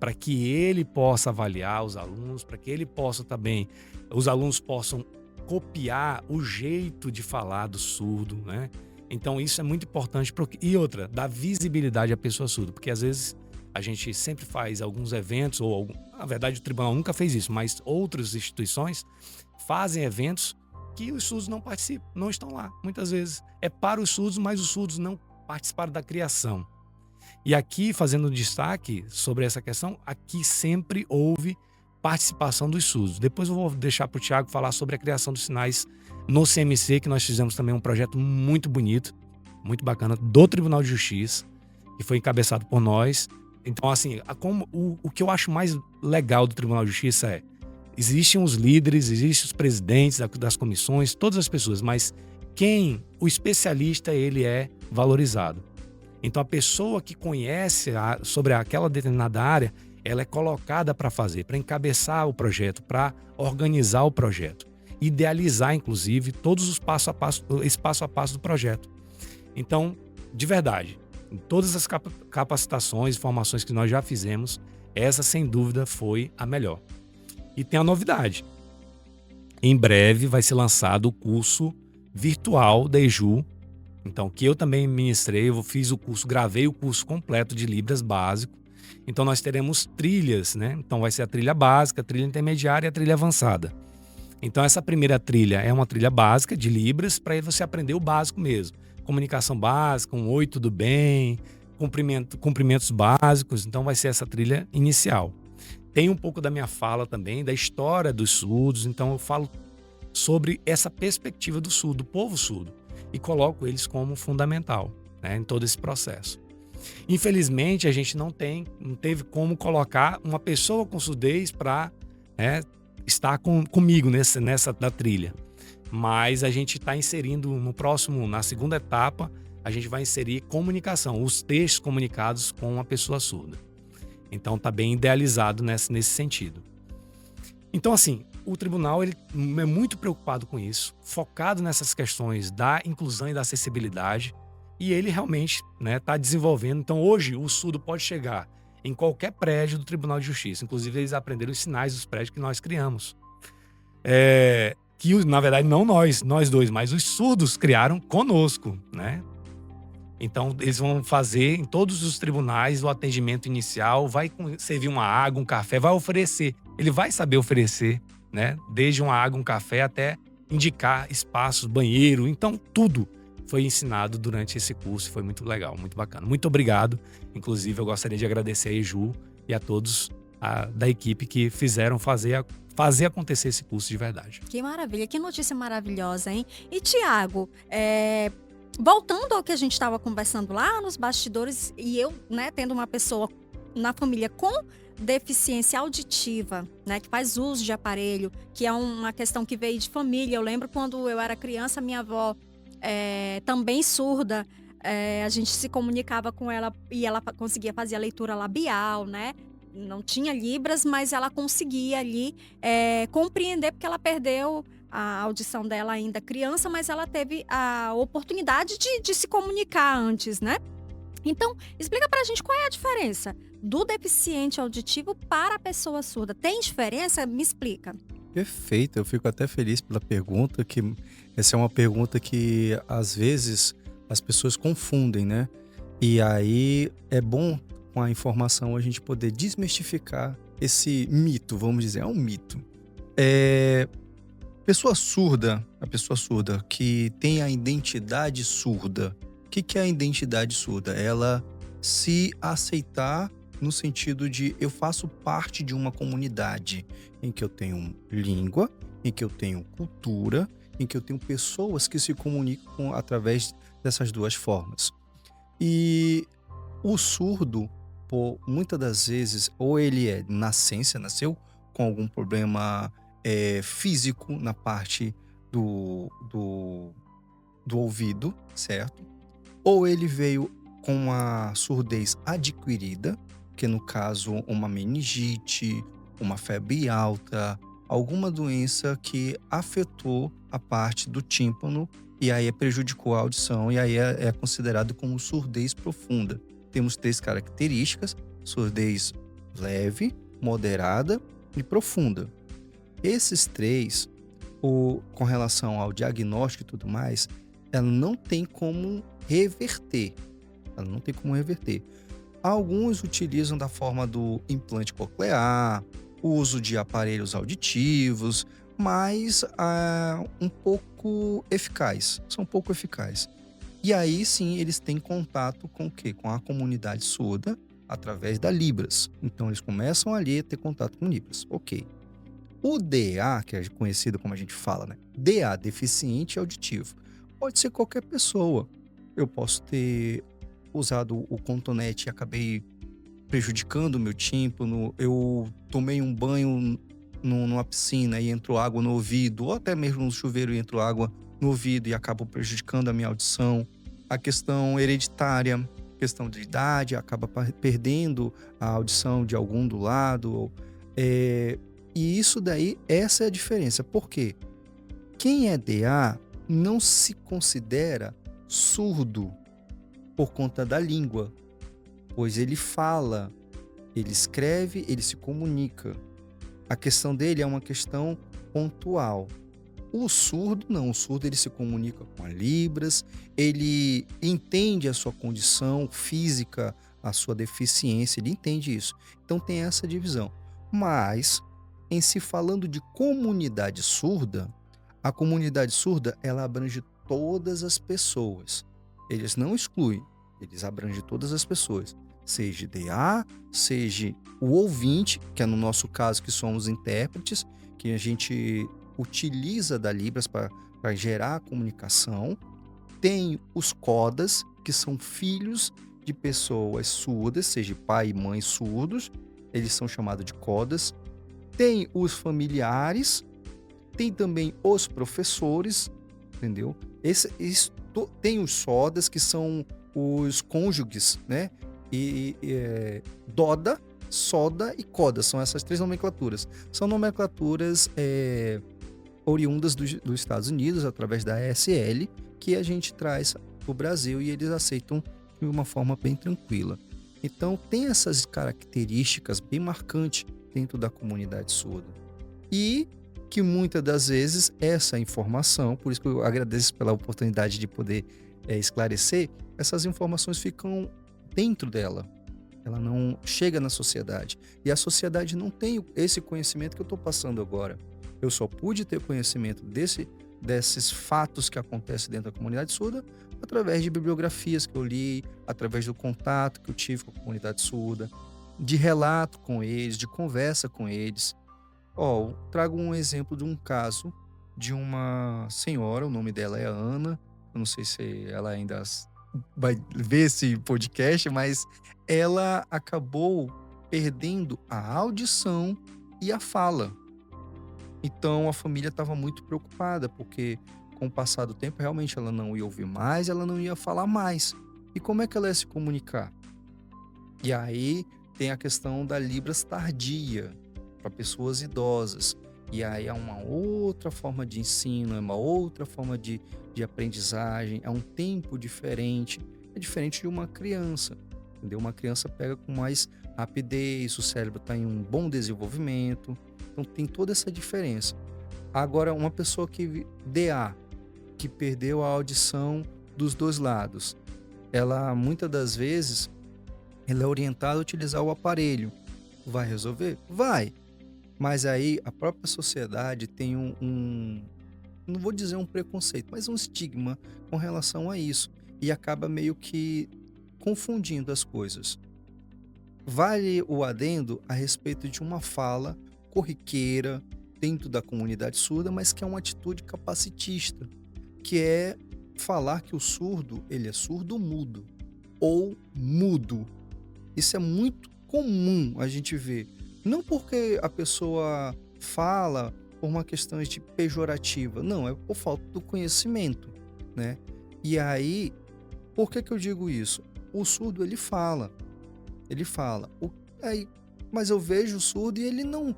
Speaker 3: para que ele possa avaliar os alunos, para que ele possa também, os alunos possam copiar o jeito de falar do surdo, né? Então isso é muito importante. E outra, dar visibilidade à pessoa surda, porque às vezes a gente sempre faz alguns eventos, na verdade o tribunal nunca fez isso, mas outras instituições fazem eventos que os surdos não participam, não estão lá. Muitas vezes é para os surdos, mas os surdos não participaram da criação. E aqui, fazendo destaque sobre essa questão, aqui sempre houve participação dos surdos. Depois eu vou deixar para o Thiago falar sobre a criação dos sinais no CMC, que nós fizemos também um projeto muito bonito, muito bacana, do Tribunal de Justiça, que foi encabeçado por nós. Então, assim, o que eu acho mais legal do Tribunal de Justiça é: existem os líderes, existem os presidentes das comissões, todas as pessoas, mas o especialista, ele é valorizado. Então, a pessoa que conhece sobre aquela determinada área, ela é colocada para fazer, para encabeçar o projeto, para organizar o projeto, idealizar, inclusive, todos os passo a passo do projeto. Então, de verdade, em todas as capacitações e formações que nós já fizemos, essa, sem dúvida, foi a melhor. E tem a novidade. Em breve vai ser lançado o curso virtual da EJU, então, que eu também ministrei, eu fiz o curso, gravei o curso completo de Libras básico. Então, nós teremos trilhas, né? Então, vai ser a trilha básica, a trilha intermediária e a trilha avançada. Então, essa primeira trilha é uma trilha básica de Libras, para você aprender o básico mesmo. Comunicação básica, um oi, tudo bem, cumprimentos básicos. Então, vai ser essa trilha inicial. Tem um pouco da minha fala também, da história dos surdos. Então, eu falo sobre essa perspectiva do surdo, do povo surdo, e coloco eles como fundamental, né, em todo esse processo. Infelizmente, a gente não teve como colocar uma pessoa com surdez para estar comigo nessa da trilha. Mas a gente está inserindo na segunda etapa, a gente vai inserir comunicação, os textos comunicados com uma pessoa surda. Então está bem idealizado nesse sentido. Então, assim, o tribunal ele é muito preocupado com isso, focado nessas questões da inclusão e da acessibilidade, e ele realmente está desenvolvendo. Então, hoje, o surdo pode chegar em qualquer prédio do Tribunal de Justiça. Inclusive, eles aprenderam os sinais dos prédios que nós criamos. Que, na verdade, não nós dois, mas os surdos criaram conosco, né? Então, eles vão fazer em todos os tribunais o atendimento inicial, vai servir uma água, um café, vai oferecer. Ele vai saber oferecer, né? Desde uma água, um café, até indicar espaços, banheiro. Então, tudo foi ensinado durante esse curso. Foi muito legal, muito bacana. Muito obrigado. Inclusive, eu gostaria de agradecer a EJU e a todos da equipe que fizeram fazer acontecer esse curso de verdade.
Speaker 1: Que maravilha, que notícia maravilhosa, hein? E, Thiago, voltando ao que a gente estava conversando lá nos bastidores, e eu, tendo uma pessoa na família com deficiência auditiva, né, que faz uso de aparelho, que é uma questão que veio de família. Eu lembro quando eu era criança, minha avó também surda, a gente se comunicava com ela e ela conseguia fazer a leitura labial, né? Não tinha libras, mas ela conseguia ali compreender, porque ela perdeu a audição dela ainda criança, mas ela teve a oportunidade de se comunicar antes, né? Então, explica pra gente qual é a diferença do deficiente auditivo para a pessoa surda. Tem diferença? Me explica.
Speaker 2: Perfeito, eu fico até feliz pela pergunta, que essa é uma pergunta que às vezes as pessoas confundem, né? E aí é bom com a informação a gente poder desmistificar esse mito, vamos dizer, é um mito. A pessoa surda que tem a identidade surda, o que é a identidade surda? Ela se aceitar no sentido de eu faço parte de uma comunidade em que eu tenho língua, em que eu tenho cultura, em que eu tenho pessoas que se comunicam através dessas duas formas. E o surdo, muitas das vezes, ou ele é nasceu com algum problema físico na parte do ouvido, certo? Ou ele veio com uma surdez adquirida, que no caso uma meningite, uma febre alta, alguma doença que afetou a parte do tímpano e aí prejudicou a audição e aí é considerado como surdez profunda. Temos 3 características: surdez leve, moderada e profunda. Esses 3, com relação ao diagnóstico e tudo mais, ela não tem como reverter. Alguns utilizam da forma do implante coclear, uso de aparelhos auditivos, mas são pouco eficazes. E aí sim eles têm contato com o quê? Com a comunidade surda através da Libras. Então eles começam ali a ter contato com Libras. Ok. O DA, que é conhecido como a gente fala, né? DA, deficiente auditivo. Pode ser qualquer pessoa. Eu posso ter usado o cotonete e acabei prejudicando o meu tímpano. Eu tomei um banho numa piscina e entrou água no ouvido, ou até mesmo no chuveiro e entrou água no ouvido e acabou prejudicando a minha audição. A questão hereditária, questão de idade, acaba perdendo a audição de algum do lado. E isso daí, essa é a diferença. Por quê? Quem é DA não se considera surdo por conta da língua, pois ele fala, ele escreve, ele se comunica. A questão dele é uma questão pontual. O surdo não, o surdo ele se comunica com a Libras, ele entende a sua condição física, a sua deficiência, ele entende isso. Então tem essa divisão. Mas, em se falando de comunidade surda, a comunidade surda ela abrange todas as pessoas. Eles não excluem, eles abrangem todas as pessoas. Seja DA, seja o ouvinte, que é no nosso caso que somos intérpretes, que a gente utiliza da Libras para gerar a comunicação. Tem os codas, que são filhos de pessoas surdas, seja pai e mãe surdos, eles são chamados de codas. Tem os familiares, tem também os professores, entendeu? Tem os sodas, que são os cônjuges, né? Doda, soda e coda, são essas 3 nomenclaturas. São nomenclaturas oriundas dos Estados Unidos, através da ASL, que a gente traz para o Brasil e eles aceitam de uma forma bem tranquila. Então, tem essas características bem marcantes dentro da comunidade surda. E que muitas das vezes essa informação, por isso que eu agradeço pela oportunidade de poder esclarecer, essas informações ficam dentro dela. Ela não chega na sociedade. E a sociedade não tem esse conhecimento que eu estou passando agora. Eu só pude ter conhecimento desses fatos que acontecem dentro da comunidade surda através de bibliografias que eu li, através do contato que eu tive com a comunidade surda, de relato com eles, de conversa com eles. Trago um exemplo de um caso de uma senhora, o nome dela é Ana, eu não sei se ela ainda vai ver esse podcast, mas ela acabou perdendo a audição e a fala. Então a família estava muito preocupada, porque com o passar do tempo realmente ela não ia ouvir mais, ela não ia falar mais. E como é que ela ia se comunicar? E aí tem a questão da Libras tardia para pessoas idosas. E aí é uma outra forma de ensino, é uma outra forma de aprendizagem, é um tempo diferente. É diferente de uma criança, entendeu? Uma criança pega com mais rapidez, o cérebro está em um bom desenvolvimento. Então tem toda essa diferença. Agora, uma pessoa que DA, que perdeu a audição dos dois lados, ela muitas das vezes ela é orientada a utilizar o aparelho. Vai resolver? Vai. Mas aí a própria sociedade tem não vou dizer um preconceito, mas um estigma com relação a isso. E acaba meio que confundindo as coisas. Vale o adendo a respeito de uma fala corriqueira dentro da comunidade surda, mas que é uma atitude capacitista, que é falar que o surdo, ele é surdo-mudo ou mudo. Isso é muito comum a gente ver. Não porque a pessoa fala por uma questão de pejorativa, não, é por falta do conhecimento, né? E aí, por que eu digo isso? O surdo, ele fala. Mas eu vejo o surdo e ele não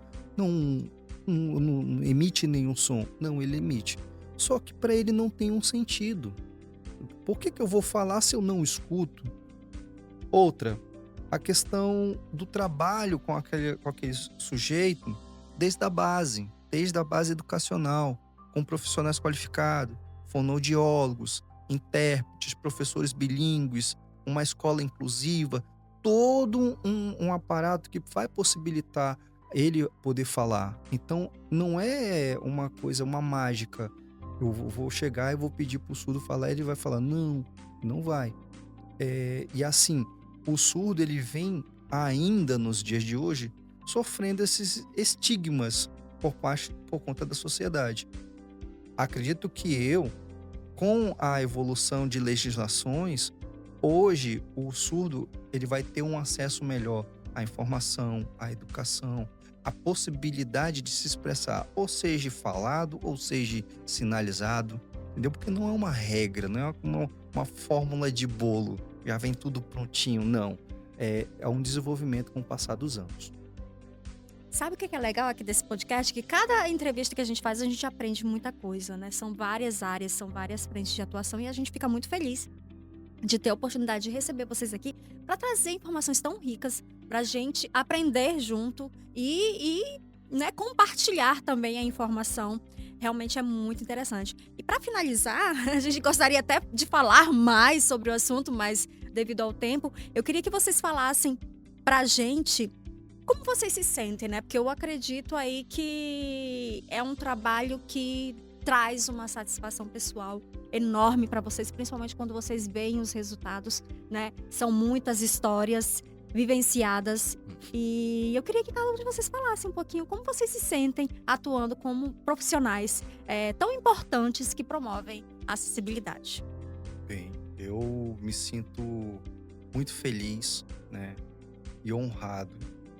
Speaker 2: emite nenhum som. Não, ele emite. Só que para ele não tem um sentido. Por que eu vou falar se eu não escuto? Outra, a questão do trabalho com aquele sujeito desde a base educacional, com profissionais qualificados, fonoaudiólogos, intérpretes, professores bilíngues, uma escola inclusiva, todo um aparato que vai possibilitar ele poder falar. Então, não é uma coisa, uma mágica. Eu vou chegar e vou pedir para o surdo falar, ele vai falar, não, não vai. E assim, o surdo, ele vem ainda nos dias de hoje sofrendo esses estigmas por conta da sociedade. Acredito que com a evolução de legislações, hoje o surdo ele vai ter um acesso melhor à informação, à educação, à possibilidade de se expressar, ou seja falado, ou seja sinalizado, entendeu? Porque não é uma regra, não é uma fórmula de bolo, já vem tudo prontinho, não. É um desenvolvimento com o passar dos anos.
Speaker 1: Sabe o que é legal aqui desse podcast? Que cada entrevista que a gente faz, a gente aprende muita coisa, né? São várias áreas, são várias frentes de atuação e a gente fica muito feliz de ter a oportunidade de receber vocês aqui para trazer informações tão ricas para a gente aprender junto e né, compartilhar também a informação. Realmente é muito interessante. E para finalizar, a gente gostaria até de falar mais sobre o assunto, mas devido ao tempo, eu queria que vocês falassem para a gente como vocês se sentem, né? Porque eu acredito aí que é um trabalho que traz uma satisfação pessoal enorme para vocês, principalmente quando vocês veem os resultados, né? São muitas histórias vivenciadas e eu queria que cada um de vocês falasse um pouquinho como vocês se sentem atuando como profissionais tão importantes que promovem a acessibilidade.
Speaker 2: Bem, eu me sinto muito feliz, né? E honrado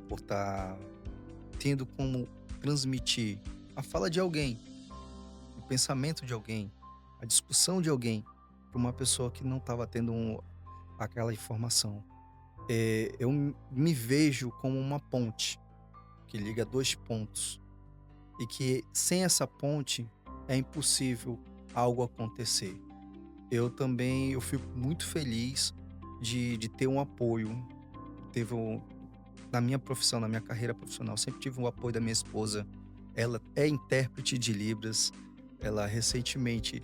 Speaker 2: por estar tendo como transmitir a fala de alguém, o pensamento de alguém, a discussão de alguém para uma pessoa que não estava tendo aquela informação. Eu me vejo como uma ponte que liga dois pontos e que sem essa ponte é impossível algo acontecer. Eu fico muito feliz de ter um apoio. Na minha profissão, na minha carreira profissional, sempre tive o apoio da minha esposa. Ela é intérprete de Libras. Ela recentemente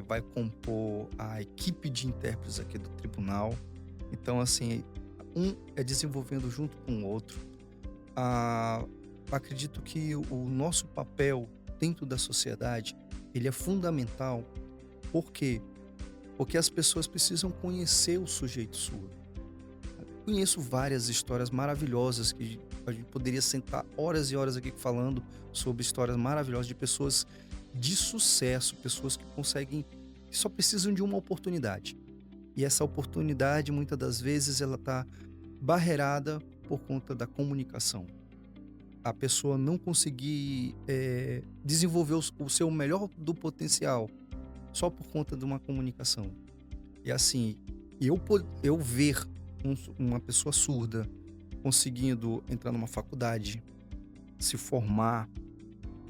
Speaker 2: vai compor a equipe de intérpretes aqui do tribunal. Então, assim, um é desenvolvendo junto com o outro. Acredito que o nosso papel dentro da sociedade, ele é fundamental. Por quê? Porque as pessoas precisam conhecer o sujeito surdo. Conheço várias histórias maravilhosas que a gente poderia sentar horas e horas aqui falando sobre histórias maravilhosas de pessoas de sucesso, pessoas que só precisam de uma oportunidade. E essa oportunidade, muitas das vezes, ela está barreirada por conta da comunicação. A pessoa não conseguir desenvolver o seu melhor do potencial só por conta de uma comunicação. E assim, eu ver uma pessoa surda conseguindo entrar numa faculdade, se formar,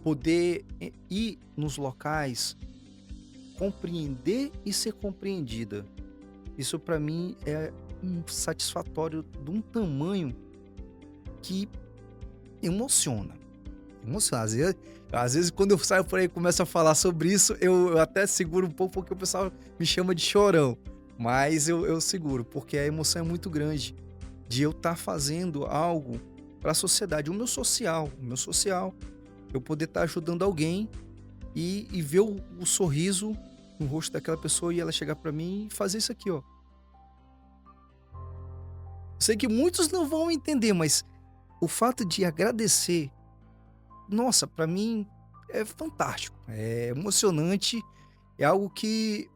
Speaker 2: poder ir nos locais, compreender e ser compreendida. Isso para mim é um satisfatório de um tamanho que emociona. Às vezes quando eu saio por aí e começo a falar sobre isso, eu até seguro um pouco, porque o pessoal me chama de chorão. Mas eu seguro, porque a emoção é muito grande de eu estar fazendo algo para a sociedade, o meu social, eu poder estar ajudando alguém e ver o sorriso no rosto daquela pessoa e ela chegar para mim e fazer isso aqui, ó. Sei que muitos não vão entender, mas o fato de agradecer, nossa, para mim é fantástico, é emocionante, é algo que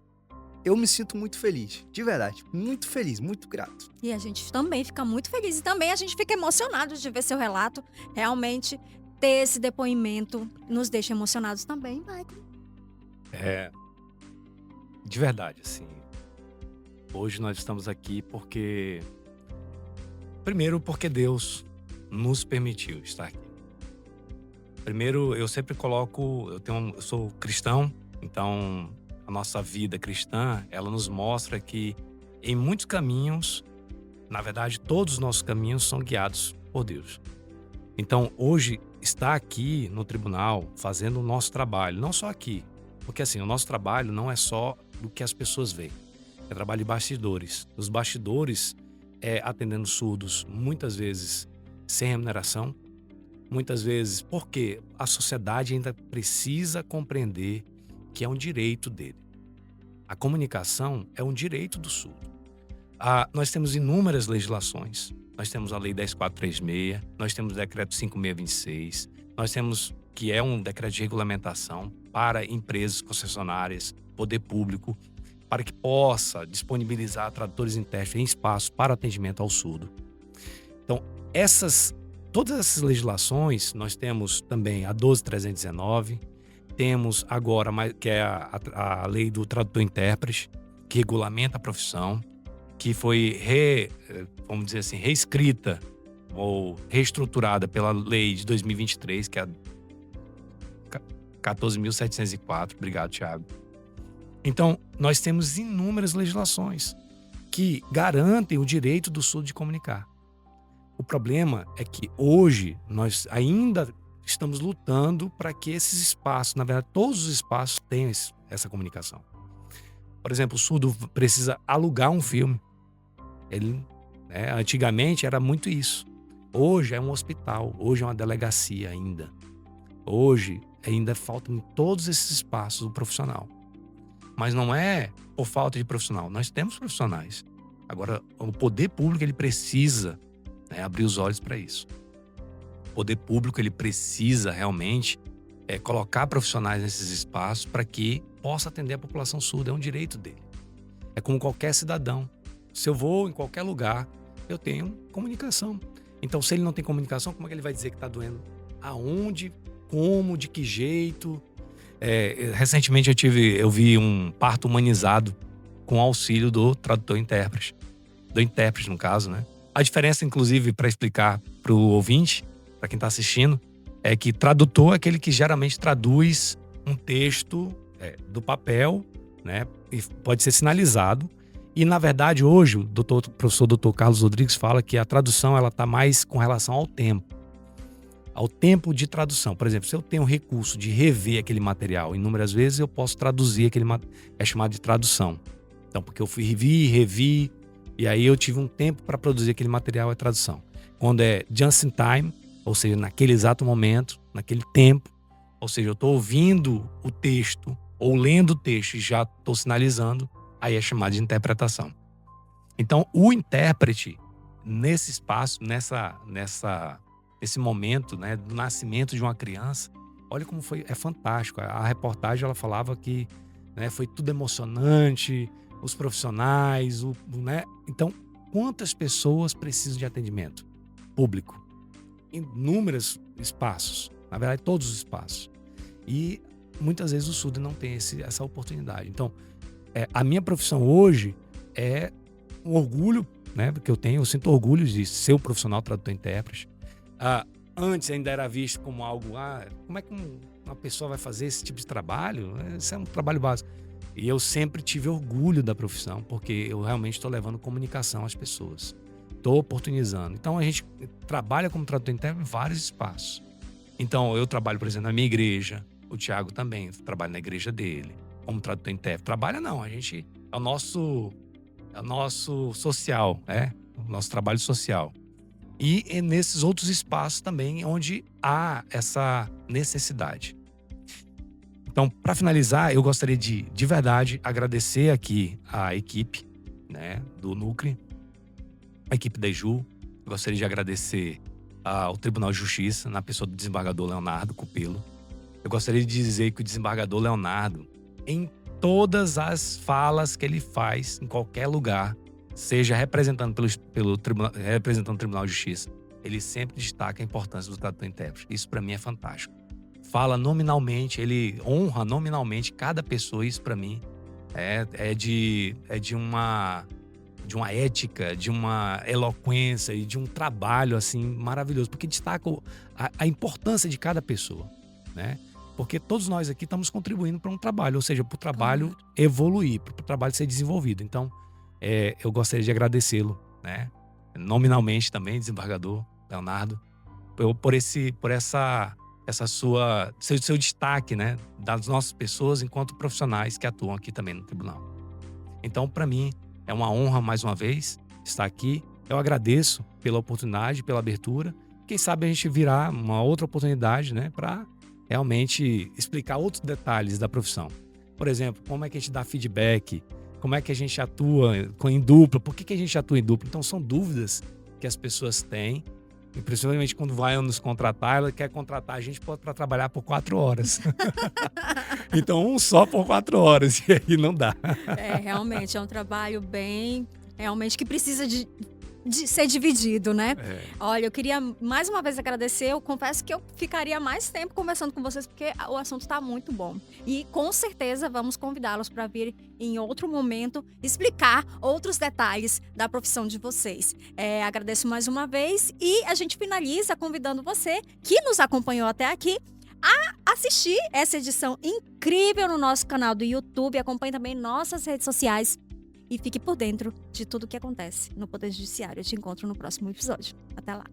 Speaker 2: eu me sinto muito feliz, de verdade, muito feliz, muito grato.
Speaker 1: E a gente também fica muito feliz. E também a gente fica emocionado de ver seu relato. Realmente, ter esse depoimento nos deixa emocionados também, Michael.
Speaker 3: De verdade, assim. Hoje nós estamos aqui porque... Primeiro, porque Deus nos permitiu estar aqui. Primeiro, eu sempre coloco... Eu sou cristão, então... A nossa vida cristã, ela nos mostra que em muitos caminhos, na verdade, todos os nossos caminhos são guiados por Deus. Então, hoje, estar aqui no tribunal, fazendo o nosso trabalho, não só aqui, porque assim, o nosso trabalho não é só do que as pessoas veem, é trabalho de bastidores. Os bastidores é atendendo surdos, muitas vezes sem remuneração, muitas vezes porque a sociedade ainda precisa compreender que é um direito dele. A comunicação é um direito do surdo. Nós temos inúmeras legislações. Nós temos a Lei 10.436, nós temos o Decreto 5.626, nós temos, que é um decreto de regulamentação para empresas concessionárias, poder público, para que possa disponibilizar tradutores intérpretes em espaços para atendimento ao surdo. Então, todas essas legislações, nós temos também a 12.319, temos agora, que é a lei do tradutor-intérprete, que regulamenta a profissão, que foi, vamos dizer assim, reescrita ou reestruturada pela lei de 2023, que é a 14.704. Obrigado, Thiago. Então, nós temos inúmeras legislações que garantem o direito do surdo de comunicar. O problema é que hoje nós ainda estamos lutando para que esses espaços, na verdade, todos os espaços tenham essa comunicação. Por exemplo, o surdo precisa alugar um filme. Antigamente era muito isso. Hoje é um hospital, hoje é uma delegacia ainda. Hoje ainda falta em todos esses espaços o profissional. Mas não é por falta de profissional. Nós temos profissionais. Agora, o poder público ele precisa abrir os olhos para isso. O poder público ele precisa realmente colocar profissionais nesses espaços para que possa atender a população surda. É um direito dele. É como qualquer cidadão. Se eu vou em qualquer lugar, eu tenho comunicação. Então, se ele não tem comunicação, como é que ele vai dizer que está doendo? Aonde? Como? De que jeito? Recentemente eu vi um parto humanizado com auxílio do tradutor-intérprete. Do intérprete, no caso, né? A diferença, inclusive, para explicar para o ouvinte, para quem está assistindo, é que tradutor é aquele que geralmente traduz um texto do papel, né? E pode ser sinalizado. E, na verdade, hoje, o professor Dr. Carlos Rodrigues fala que a tradução ela está mais com relação ao tempo de tradução. Por exemplo, se eu tenho o recurso de rever aquele material inúmeras vezes, eu posso traduzir aquele material. É chamado de tradução. Então, porque eu revi, e aí eu tive um tempo para produzir aquele material, é tradução. Quando é just in time, ou seja, naquele exato momento, naquele tempo, ou seja, eu estou ouvindo o texto ou lendo o texto e já estou sinalizando, aí é chamado de interpretação. Então, o intérprete, nesse espaço, nesse momento, né, do nascimento de uma criança, olha como é fantástico. A reportagem ela falava que foi tudo emocionante, os profissionais, né? Então, quantas pessoas precisam de atendimento? público. Inúmeros espaços, na verdade todos os espaços. E muitas vezes o surdo não tem essa oportunidade. Então, a minha profissão hoje é um orgulho, né, que eu sinto orgulho de ser um profissional tradutor-intérprete. Antes ainda era visto como algo, como é que uma pessoa vai fazer esse tipo de trabalho? Isso é um trabalho básico. E eu sempre tive orgulho da profissão, porque eu realmente estou levando comunicação às pessoas. Estou oportunizando. Então, a gente trabalha como tradutor-intérprete em vários espaços. Então, eu trabalho, por exemplo, na minha igreja. O Thiago também trabalha na igreja dele, como tradutor-intérprete. Trabalha não, a gente é o nosso social, o nosso trabalho social. E nesses outros espaços também onde há essa necessidade. Então, para finalizar, eu gostaria de verdade agradecer aqui a equipe, né, do Núcleo, a equipe da EJU. Eu gostaria de agradecer ao Tribunal de Justiça, na pessoa do desembargador Leonardo Cupelo. Eu gostaria de dizer que o desembargador Leonardo, em todas as falas que ele faz, em qualquer lugar, seja representando representando o Tribunal de Justiça, ele sempre destaca a importância do tradutor-intérprete. Isso para mim é fantástico. Fala nominalmente, ele honra nominalmente cada pessoa. Isso para mim é de uma ética, de uma eloquência e de um trabalho assim maravilhoso, porque destaca a importância de cada pessoa, né? Porque todos nós aqui estamos contribuindo para um trabalho, ou seja, para o trabalho evoluir, para o trabalho ser desenvolvido. Então, eu gostaria de agradecê-lo, né? Nominalmente também, desembargador Leonardo, por seu destaque, né, das nossas pessoas enquanto profissionais que atuam aqui também no tribunal. Então, para mim, é uma honra mais uma vez estar aqui. Eu agradeço pela oportunidade, pela abertura. Quem sabe a gente virá uma outra oportunidade, né, para realmente explicar outros detalhes da profissão. Por exemplo, como é que a gente dá feedback, como é que a gente atua em dupla, por que a gente atua em dupla. Então, são dúvidas que as pessoas têm, e principalmente quando vai nos contratar, ela quer contratar a gente para trabalhar por 4 horas. Então, um só por 4 horas, e aí não dá.
Speaker 1: Realmente, é um trabalho realmente que precisa de ser dividido, né? Olha, eu queria mais uma vez agradecer. Eu confesso que eu ficaria mais tempo conversando com vocês, porque o assunto está muito bom. E com certeza vamos convidá-los para vir em outro momento explicar outros detalhes da profissão de vocês. Agradeço mais uma vez e a gente finaliza convidando você que nos acompanhou até aqui a assistir essa edição incrível no nosso canal do YouTube. Acompanhe também nossas redes sociais. E fique por dentro de tudo o que acontece no Poder Judiciário. Eu te encontro no próximo episódio. Até lá!